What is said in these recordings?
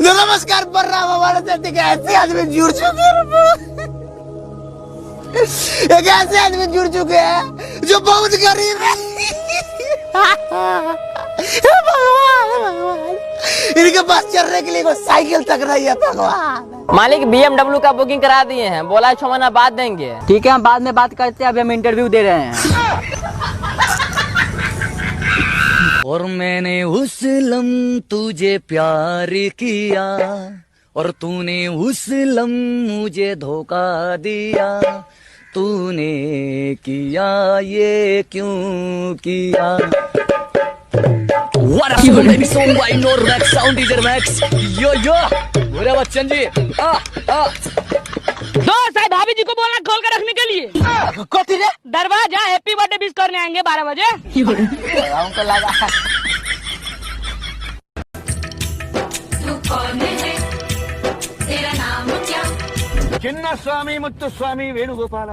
नमस्कार प्रणाम हमारे साथी के ऐसे आदमी जुड़ चुके हैं, एक ऐसे आदमी जुड़ चुके हैं जो बहुत गरीब है। भगवान इनके पास चलने के लिए कोई साइकिल तक नहीं है। भगवान मालिक BMW का बुकिंग करा दिए हैं, बोला 6 महीना बाद देंगे। ठीक है, हम बाद में बात करते हैं, अभी हम इंटरव्यू दे रहे हैं। और मैंने उस लम तुझे प्यार किया और तूने उस लम मुझे धोखा दिया, तूने किया ये क्यों किया। What up, baby song by Normax Sound DJ Max। यो बोले बच्चन जी दोस्त साहब भाभी जी को बोलना खोल कर रखने के लिए। कथी रे? दरवाजा हैप्पी बर्थडे विश करने आएंगे 12 बजे। हमको लगा तू कौन है, तेरा नाम क्या? चिन्ना स्वामी मुत्तु स्वामी वेणुगोपाल।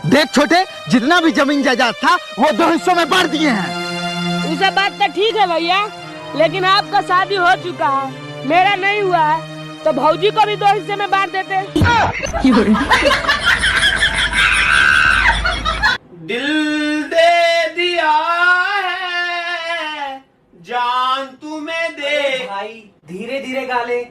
देख छोटे, जितना भी जमीन जायदाद था वो 2 हिस्सों में बांट दिए हैं। उसे बात तो ठीक है भैया, लेकिन आपका शादी हो चुका है, मेरा नहीं हुआ है, तो भौजी को भी 2 हिस्से में बांट देते। दिल दे दिया है, जान तुम्हें दे। भाई धीरे धीरे गाले।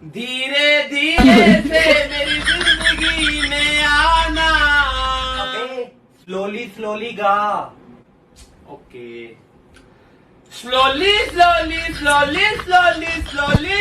धीरे धीरे से मेरी जिंदगी में आना। स्लोली स्लोली गा। Okay, slowly slowly slowly slowly slowly.